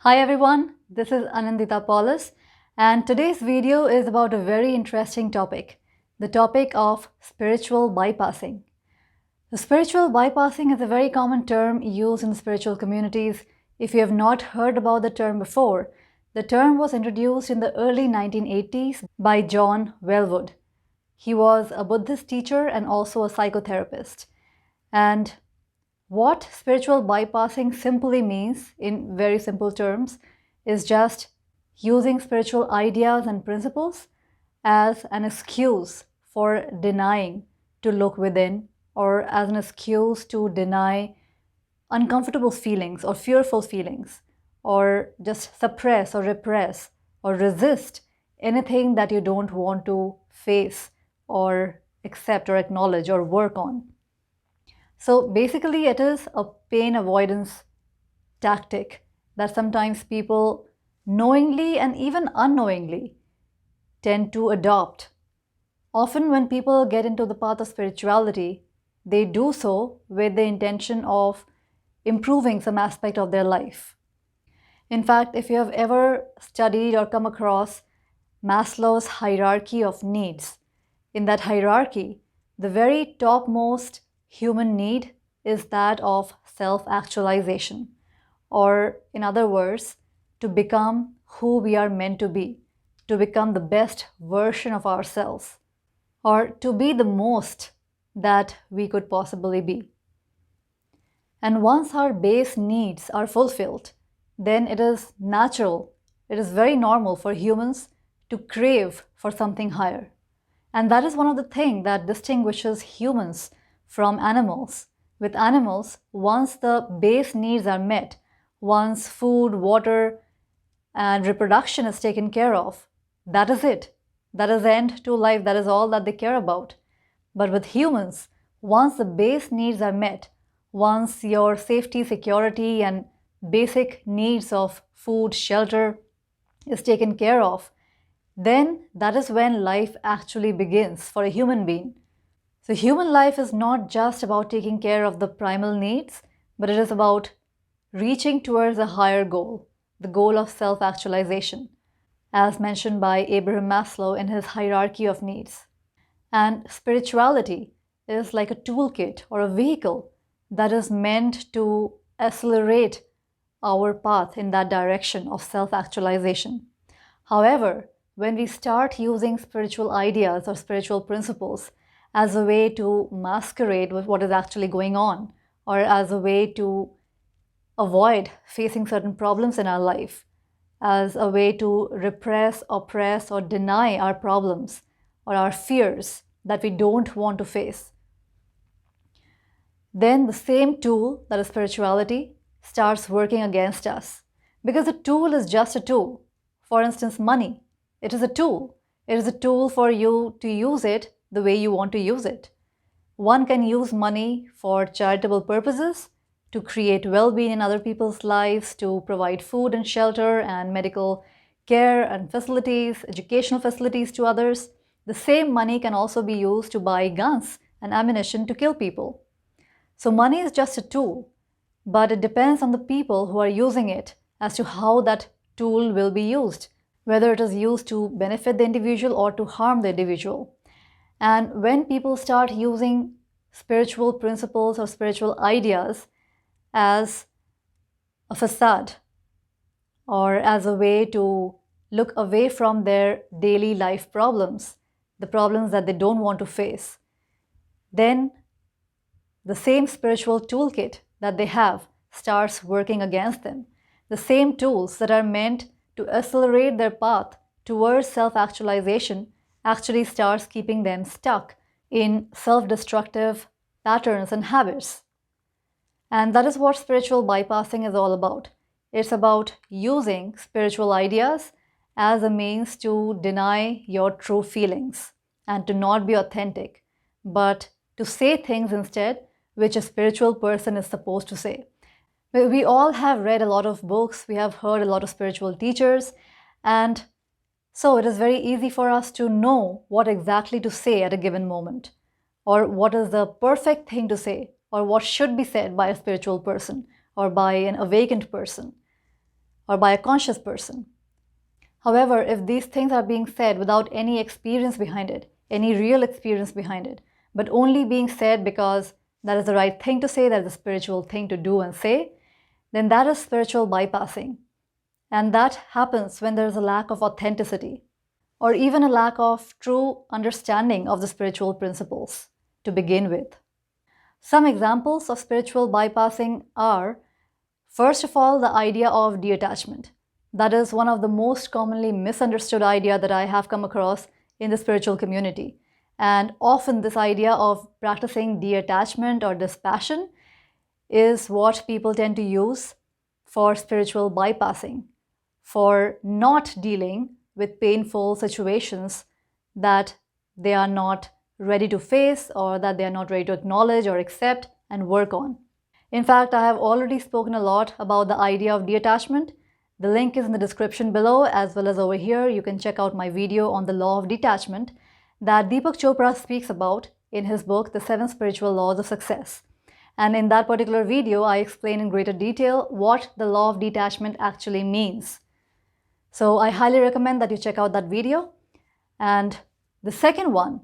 Hi everyone, this is Anandita Paulus, and today's video is about a very interesting topic, the topic of spiritual bypassing. The spiritual bypassing is a very common term used in spiritual communities. If you have not heard about the term before, the term was introduced in the early 1980s by John Welwood. He was a Buddhist teacher and also a psychotherapist. And what spiritual bypassing simply means, in very simple terms, is just using spiritual ideas and principles as an excuse for denying to look within, or as an excuse to deny uncomfortable feelings or fearful feelings, or just suppress or repress or resist anything that you don't want to face or accept or acknowledge or work on. So basically it is a pain avoidance tactic that sometimes people knowingly and even unknowingly tend to adopt. Often when people get into the path of spirituality, they do so with the intention of improving some aspect of their life. In fact, if you have ever studied or come across Maslow's hierarchy of needs, in that hierarchy, the very topmost human need is that of self-actualization, or in other words, to become who we are meant to be, to become the best version of ourselves, or to be the most that we could possibly be. And once our base needs are fulfilled, then it is natural, it is very normal for humans to crave for something higher. And that is one of the things that distinguishes humans from animals. With animals, once the base needs are met, once food, water, and reproduction is taken care of, that is it. That is the end to life. That is all that they care about. But with humans, once the base needs are met, once your safety, security, and basic needs of food, shelter is taken care of, then that is when life actually begins for a human being. So human life is not just about taking care of the primal needs, but it is about reaching towards a higher goal, the goal of self-actualization, as mentioned by Abraham Maslow in his hierarchy of needs. And spirituality is like a toolkit or a vehicle that is meant to accelerate our path in that direction of self-actualization. However, when we start using spiritual ideas or spiritual principles as a way to masquerade with what is actually going on, or as a way to avoid facing certain problems in our life, as a way to repress, oppress, or deny our problems or our fears that we don't want to face, then the same tool, that is spirituality, starts working against us. Because a tool is just a tool. For instance, money. It is a tool. It is a tool for you to use it the way you want to use it. One can use money for charitable purposes, to create well-being in other people's lives, to provide food and shelter and medical care and facilities, educational facilities to others. The same money can also be used to buy guns and ammunition to kill people. So money is just a tool, but it depends on the people who are using it as to how that tool will be used, whether it is used to benefit the individual or to harm the individual. And when people start using spiritual principles or spiritual ideas as a facade, or as a way to look away from their daily life problems, the problems that they don't want to face, then the same spiritual toolkit that they have starts working against them. The same tools that are meant to accelerate their path towards self-actualization actually starts keeping them stuck in self-destructive patterns and habits. And that is what spiritual bypassing is all about. It's about using spiritual ideas as a means to deny your true feelings and to not be authentic, but to say things instead which a spiritual person is supposed to say. We all have read a lot of books, we have heard a lot of spiritual teachers, and so it is very easy for us to know what exactly to say at a given moment, or what is the perfect thing to say, or what should be said by a spiritual person or by an awakened person. or by a conscious person. However, if these things are being said without any experience behind it, any real experience behind it, but only being said because that is the right thing to say, that is the spiritual thing to do and say, then that is spiritual bypassing. And that happens when there is a lack of authenticity, or even a lack of true understanding of the spiritual principles to begin with. Some examples of spiritual bypassing are, first of all, the idea of detachment. That is one of the most commonly misunderstood ideas that I have come across in the spiritual community. And often this idea of practicing detachment or dispassion is what people tend to use for spiritual bypassing, for not dealing with painful situations that they are not ready to face or that they are not ready to acknowledge or accept and work on. In fact, I have already spoken a lot about the idea of detachment. The link is in the description below, as well as over here. You can check out my video on the law of detachment that Deepak Chopra speaks about in his book, The 7 Spiritual Laws of Success. And in that particular video, I explain in greater detail what the law of detachment actually means. So I highly recommend that you check out that video. And the second one,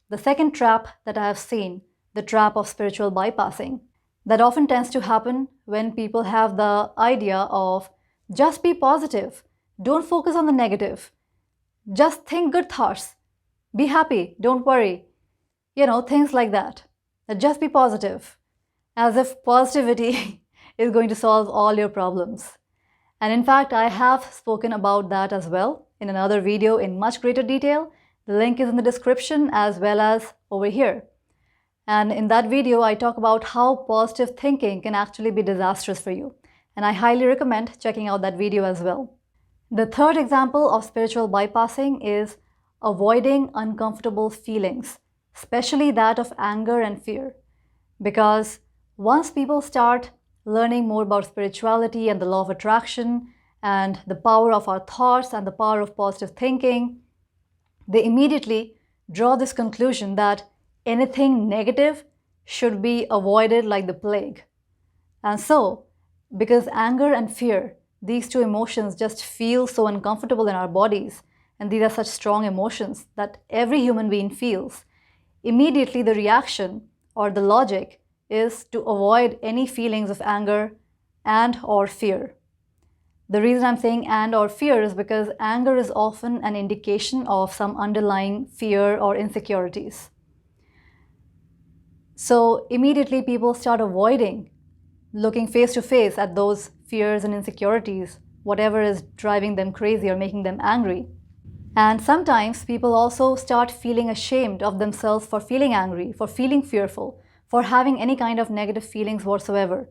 the second trap that I have seen, the trap of spiritual bypassing, that often tends to happen when people have the idea of just be positive, don't focus on the negative, just think good thoughts, be happy, don't worry, things like that. Just be positive, as if positivity is going to solve all your problems. And in fact, I have spoken about that as well in another video in much greater detail. The link is in the description as well as over here. And in that video, I talk about how positive thinking can actually be disastrous for you. And I highly recommend checking out that video as well. The third example of spiritual bypassing is avoiding uncomfortable feelings, especially that of anger and fear. Because once people start learning more about spirituality and the law of attraction and the power of our thoughts and the power of positive thinking, they immediately draw this conclusion that anything negative should be avoided like the plague. And so, because anger and fear, these two emotions just feel so uncomfortable in our bodies, and these are such strong emotions that every human being feels, immediately the reaction or the logic is to avoid any feelings of anger and or fear. The reason I'm saying and or fear is because anger is often an indication of some underlying fear or insecurities. So immediately people start avoiding looking face to face at those fears and insecurities, whatever is driving them crazy or making them angry. And sometimes people also start feeling ashamed of themselves for feeling angry, for feeling fearful, for having any kind of negative feelings whatsoever.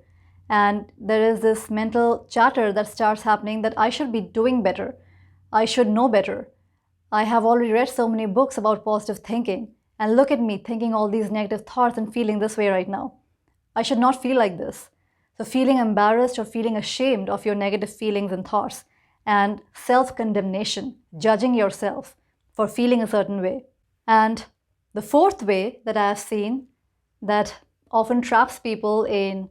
And there is this mental chatter that starts happening that I should be doing better, I should know better. I have already read so many books about positive thinking, and look at me thinking all these negative thoughts and feeling this way right now. I should not feel like this. So feeling embarrassed or feeling ashamed of your negative feelings and thoughts, and self-condemnation, judging yourself for feeling a certain way. And the fourth way that I have seen that often traps people in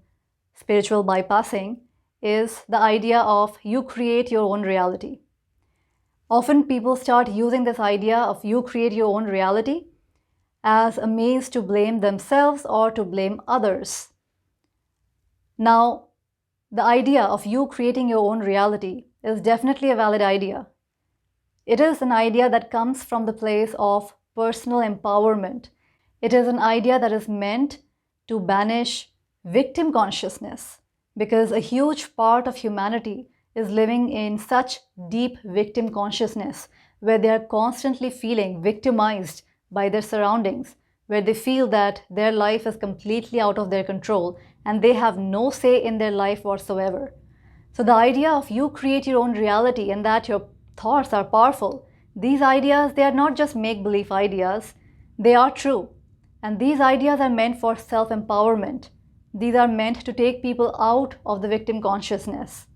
spiritual bypassing is the idea of you create your own reality. Often people start using this idea of you create your own reality as a means to blame themselves or to blame others. Now, the idea of you creating your own reality is definitely a valid idea. It is an idea that comes from the place of personal empowerment. It is an idea that is meant to banish victim consciousness, because a huge part of humanity is living in such deep victim consciousness where they are constantly feeling victimized by their surroundings, where they feel that their life is completely out of their control and they have no say in their life whatsoever. So the idea of you create your own reality and that your thoughts are powerful, these ideas, they are not just make-believe ideas, they are true. And these ideas are meant for self-empowerment. These are meant to take people out of the victim consciousness.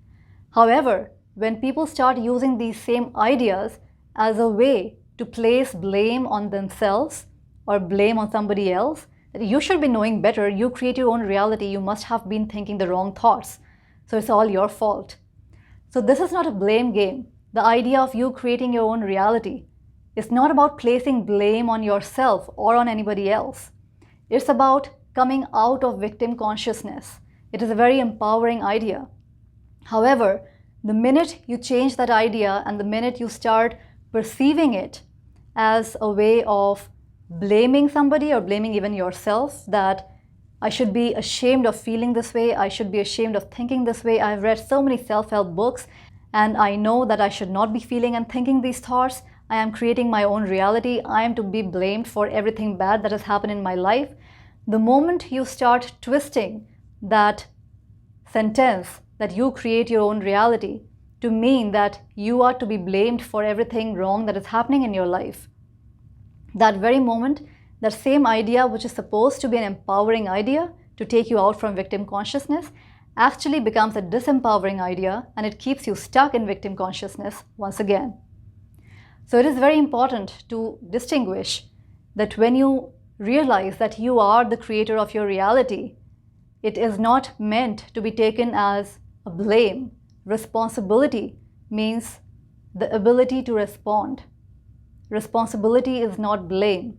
However, when people start using these same ideas as a way to place blame on themselves or blame on somebody else, that you should be knowing better, you create your own reality, you must have been thinking the wrong thoughts, so it's all your fault. So this is not a blame game. The idea of you creating your own reality is not about placing blame on yourself or on anybody else. It's about coming out of victim consciousness. It is a very empowering idea. However, the minute you change that idea and the minute you start perceiving it as a way of blaming somebody or blaming even yourself, that I should be ashamed of feeling this way, I should be ashamed of thinking this way. I've read so many self-help books and I know that I should not be feeling and thinking these thoughts. I am creating my own reality. I am to be blamed for everything bad that has happened in my life. The moment you start twisting that sentence, that you create your own reality, to mean that you are to be blamed for everything wrong that is happening in your life, that very moment, that same idea, which is supposed to be an empowering idea to take you out from victim consciousness, actually becomes a disempowering idea, and it keeps you stuck in victim consciousness once again. So it is very important to distinguish that when you realize that you are the creator of your reality, it is not meant to be taken as a blame. Responsibility means the ability to respond. Responsibility is not blame.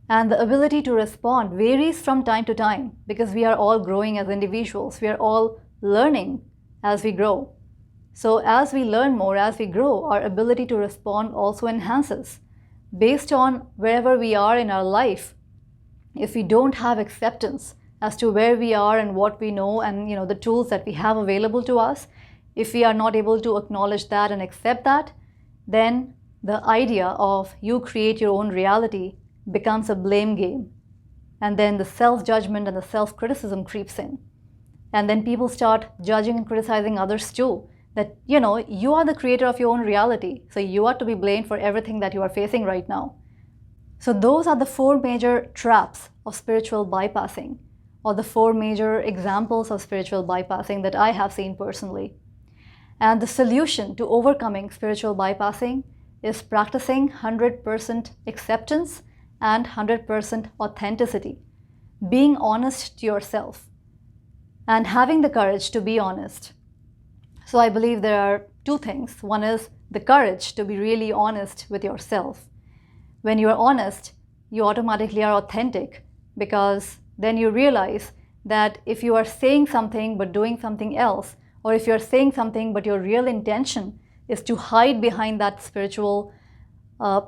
And the ability to respond varies from time to time because we are all growing as individuals. We are all learning as we grow. So as we learn more, as we grow, our ability to respond also enhances. Based on wherever we are in our life, if we don't have acceptance as to where we are and what we know and the tools that we have available to us, if we are not able to acknowledge that and accept that, then the idea of you create your own reality becomes a blame game. And then the self-judgment and the self-criticism creeps in. And then people start judging and criticizing others too. That, you are the creator of your own reality. So you are to be blamed for everything that you are facing right now. So those are the 4 major traps of spiritual bypassing, or the 4 major examples of spiritual bypassing that I have seen personally. And the solution to overcoming spiritual bypassing is practicing 100% acceptance and 100% authenticity, being honest to yourself and having the courage to be honest. So I believe there are 2 things. One is the courage to be really honest with yourself. When you are honest, you automatically are authentic, because then you realize that if you are saying something but doing something else, or if you're saying something but your real intention is to hide behind that spiritual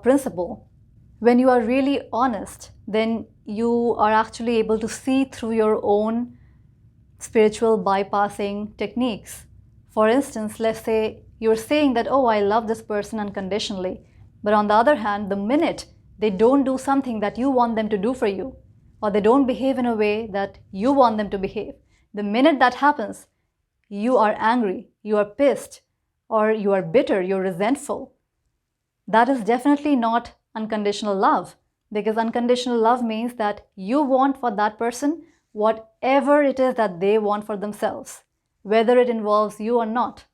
principle, when you are really honest, then you are actually able to see through your own spiritual bypassing techniques. For instance, let's say you're saying that, oh, I love this person unconditionally, but on the other hand, the minute they don't do something that you want them to do for you, or they don't behave in a way that you want them to behave, the minute that happens, you are angry, you are pissed, or you are bitter, you're resentful. That is definitely not unconditional love, because unconditional love means that you want for that person whatever it is that they want for themselves, whether it involves you or not.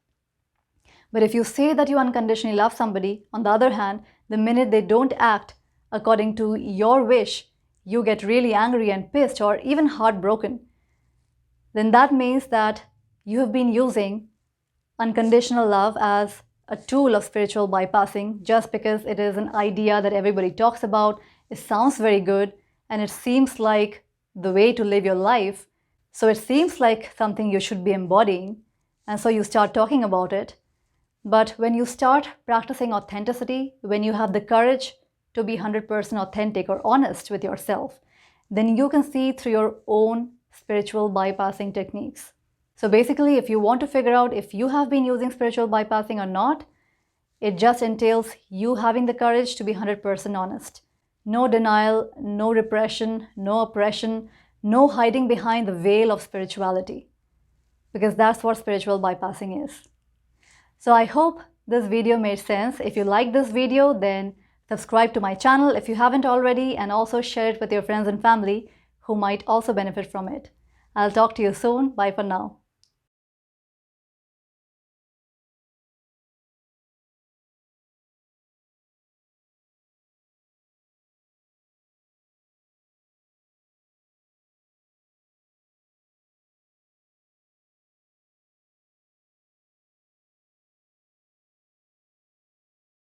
But if you say that you unconditionally love somebody, on the other hand, the minute they don't act according to your wish, you get really angry and pissed or even heartbroken, then that means that you have been using unconditional love as a tool of spiritual bypassing just because it is an idea that everybody talks about. It sounds very good and it seems like the way to live your life. So it seems like something you should be embodying, and so you start talking about it. But when you start practicing authenticity, when you have the courage to be 100% authentic or honest with yourself, then you can see through your own spiritual bypassing techniques. So basically, if you want to figure out if you have been using spiritual bypassing or not, it just entails you having the courage to be 100% honest. No denial, no repression, no oppression, no hiding behind the veil of spirituality, because that's what spiritual bypassing is. So I hope this video made sense. If you like this video, then subscribe to my channel if you haven't already, and also share it with your friends and family who might also benefit from it. I'll talk to you soon. Bye for now.